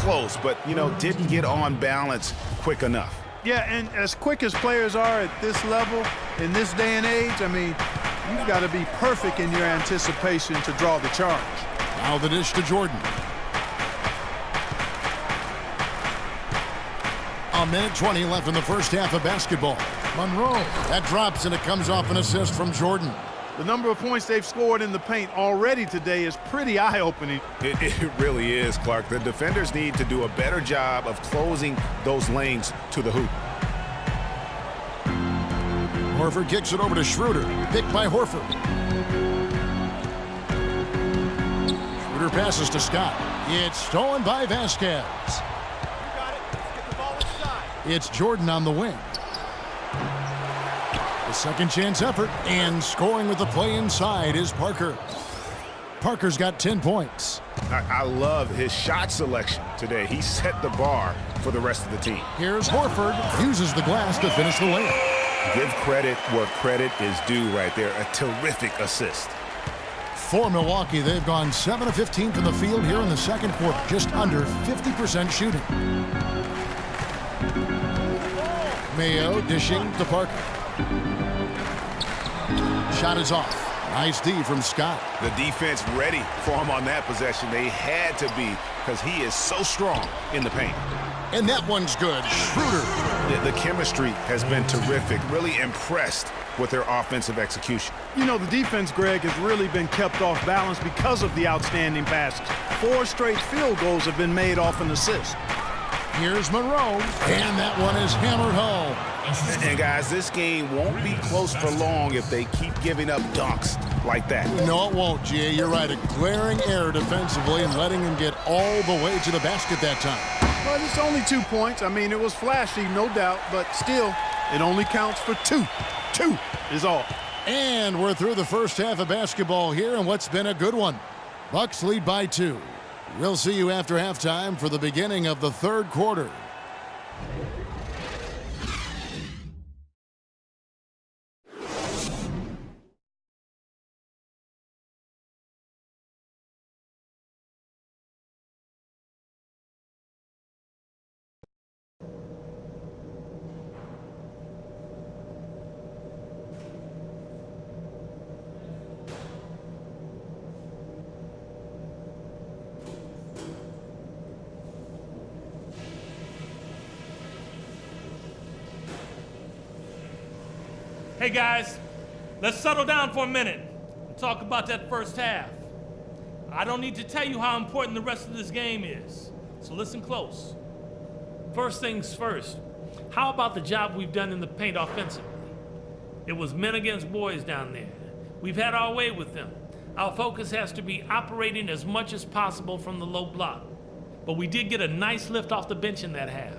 close, but, didn't get on balance quick enough. Yeah, and as quick as players are at this level, in this day and age, you've got to be perfect in your anticipation to draw the charge. Now the dish to Jordan. A minute 20 left in the first half of basketball. Monroe. That drops, and it comes off an assist from Jordan. The number of points they've scored in the paint already today is pretty eye-opening. It really is, Clark. The defenders need to do a better job of closing those lanes to the hoop. Horford kicks it over to Schroeder. Picked by Horford. Schroeder passes to Scott. It's stolen by Vasquez. It's Jordan on the wing. The second chance effort, and scoring with the play inside is Parker. Parker's got 10 points. I love his shot selection today. He set the bar for the rest of the team. Here's Horford. Uses the glass to finish the layup. Give credit where credit is due right there. A terrific assist. For Milwaukee, they've gone 7 of 15 from the field here in the second quarter. Just under 50% shooting. Mayo dishing to Parker. Shot is off. Nice D from Scott. The defense ready for him on that possession. They had to be, because he is so strong in the paint. And that one's good. Schroeder. The chemistry has been terrific. Really impressed with their offensive execution. The defense, Greg, has really been kept off balance because of the outstanding passes. 4 straight field goals have been made off an assist. Here's Monroe, and that one is hammered home. And guys, this game won't be close for long if they keep giving up dunks like that. No, it won't, G.A. You're right. A glaring error defensively and letting him get all the way to the basket that time. But it's only 2 points. It was flashy, no doubt, but still, it only counts for 2. 2 is all. And we're through the first half of basketball here, and what's been a good one. Bucks lead by 2. We'll see you after halftime for the beginning of the third quarter. Hey guys, let's settle down for a minute and talk about that first half. I don't need to tell you how important the rest of this game is, so listen close. First things first, how about the job we've done in the paint offensively? It was men against boys down there. We've had our way with them. Our focus has to be operating as much as possible from the low block. But we did get a nice lift off the bench in that half.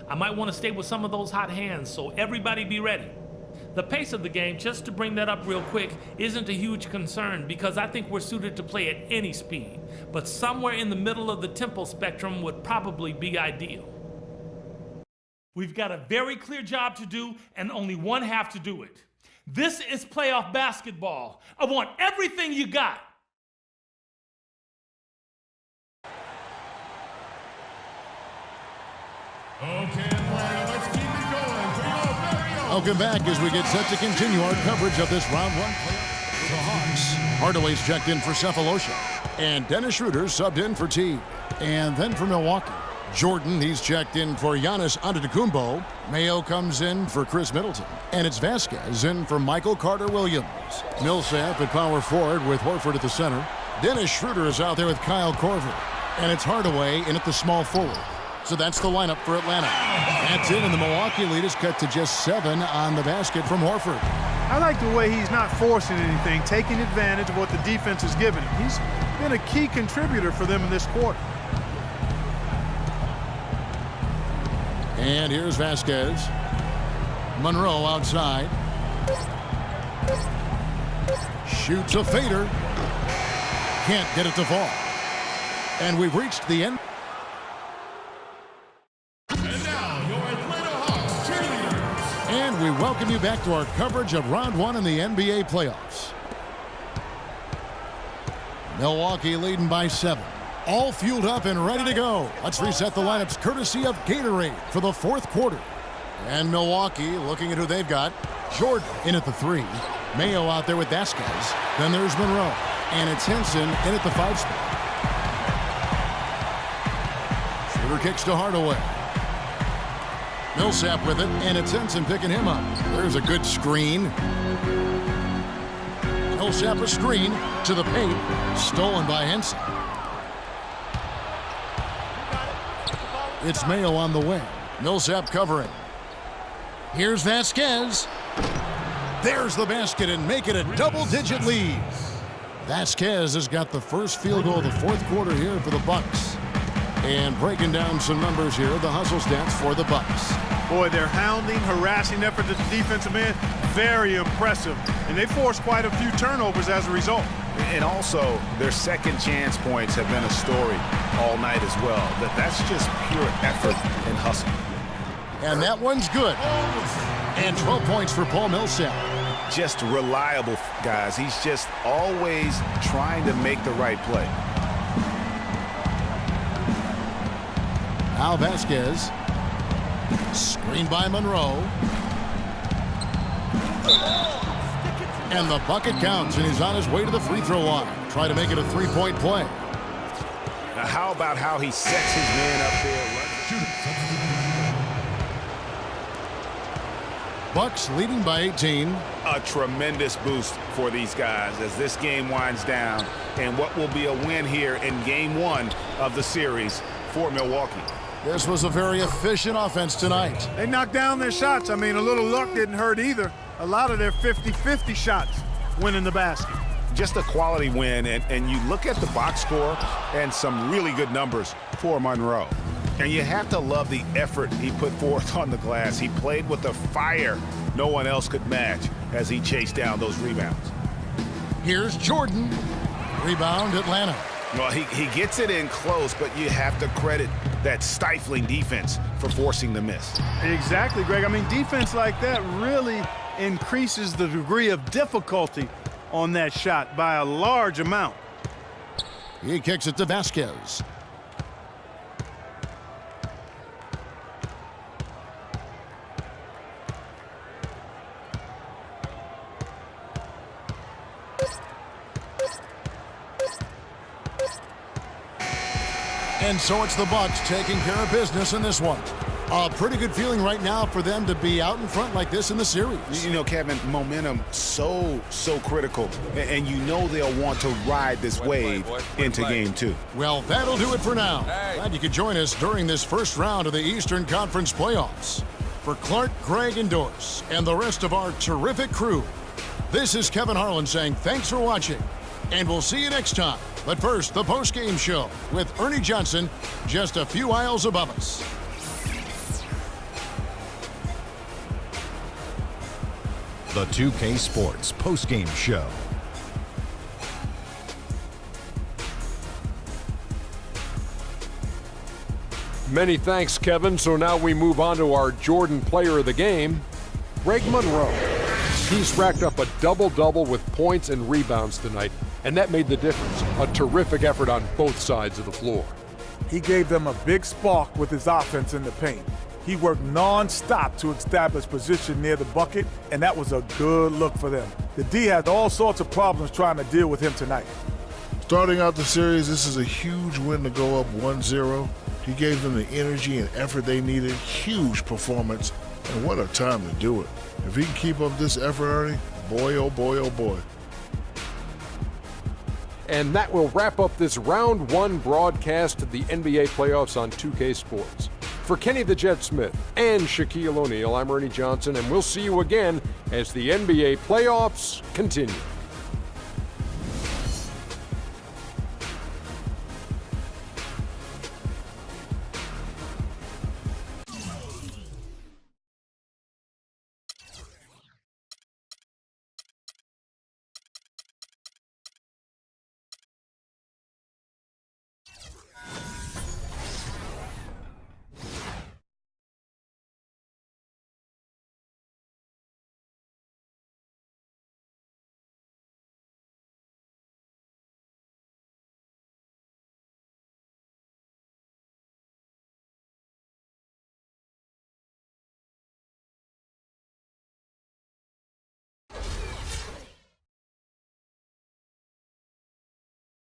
I might want to stay with some of those hot hands, so everybody be ready. The pace of the game, just to bring that up real quick, isn't a huge concern because I think we're suited to play at any speed. But somewhere in the middle of the tempo spectrum would probably be ideal. We've got a very clear job to do and only one half to do it. This is playoff basketball. I want everything you got. Okay, let's keep it going for your very own. Welcome back as we get set to continue our coverage of this round one playoff. The Hawks. Hardaway's checked in for Cephalosha. And Dennis Schroeder subbed in for T. And then for Milwaukee, Jordan, he's checked in for Giannis Antetokounmpo. Mayo comes in for Chris Middleton. And it's Vasquez in for Michael Carter-Williams. Millsap at power forward with Horford at the center. Dennis Schroeder is out there with Kyle Korver. And it's Hardaway in at the small forward. So that's the lineup for Atlanta. That's it, and the Milwaukee lead is cut to just 7 on the basket from Horford. I like the way he's not forcing anything, taking advantage of what the defense has given him. He's been a key contributor for them in this quarter. And here's Vasquez. Monroe outside. Shoots a fader. Can't get it to fall. And we've reached the end. And we welcome you back to our coverage of round one in the NBA playoffs. Milwaukee leading by 7. all fueled up and ready to go. Let's reset the lineups courtesy of Gatorade for the fourth quarter. And Milwaukee looking at who they've got. Jordan in at the 3. Mayo out there with Vasquez. Then there's Monroe. And it's Henson in at the 5 spot. Shooter kicks to Hardaway. Millsap with it, and it's Henson picking him up. There's a good screen. Millsap a screen to the paint. Stolen by Henson. It's Mayo on the wing. Millsap covering. Here's Vasquez. There's the basket and make it a double-digit lead. Vasquez has got the first field goal of the fourth quarter here for the Bucks. And breaking down some numbers here, the hustle stats for the Bucks. Boy, their hounding, harassing effort at the defensive end, very impressive. And they forced quite a few turnovers as a result. And also, their second chance points have been a story all night as well. That's just pure effort and hustle. And that one's good. And 12 points for Paul Millsap. Just reliable, guys. He's just always trying to make the right play. Now Vasquez. Screened by Monroe. And the bucket counts, and he's on his way to the free throw line. Try to make it a three-point play. Now, how about how he sets his man up there? Bucks leading by 18. A tremendous boost for these guys as this game winds down, and what will be a win here in game 1 of the series for Milwaukee. This was a very efficient offense tonight. They knocked down their shots. I mean, a little luck didn't hurt either. A lot of their 50-50 shots went in the basket. Just a quality win, and you look at the box score and some really good numbers for Monroe. And you have to love the effort he put forth on the glass. He played with a fire no one else could match as he chased down those rebounds. Here's Jordan. Rebound, Atlanta. Well, he gets it in close, but you have to credit that stifling defense for forcing the miss. Exactly, Greg. I mean, defense like that really increases the degree of difficulty on that shot by a large amount. He kicks it to Vasquez. And so it's the Bucks taking care of business in this one. A pretty good feeling right now for them to be out in front like this in the series. You know, Kevin, momentum so critical, and you know they'll want to ride this wave into game 2. Well, that'll do it for now. Glad you could join us during this first round of the Eastern Conference playoffs. For Clark, Greg, and Doris, and the rest of our terrific crew, this is Kevin Harlan saying thanks for watching, and we'll see you next time. But first, the post-game show with Ernie Johnson just a few aisles above us. The 2K Sports post-game show. Many thanks, Kevin. So now we move on to our Jordan player of the game, Greg Monroe. He's racked up a double-double with points and rebounds tonight, and that made the difference. A terrific effort on both sides of the floor. He gave them a big spark with his offense in the paint. He worked non-stop to establish position near the bucket, and that was a good look for them. The D had all sorts of problems trying to deal with him tonight. Starting out the series, this is a huge win to go up 1-0. He gave them the energy and effort they needed. Huge performance, and what a time to do it. If he can keep up this effort, Ernie, boy, oh boy, oh boy. And that will wrap up this Round 1 broadcast of the NBA playoffs on 2K Sports. For Kenny the Jet Smith and Shaquille O'Neal, I'm Ernie Johnson, and we'll see you again as the NBA playoffs continue.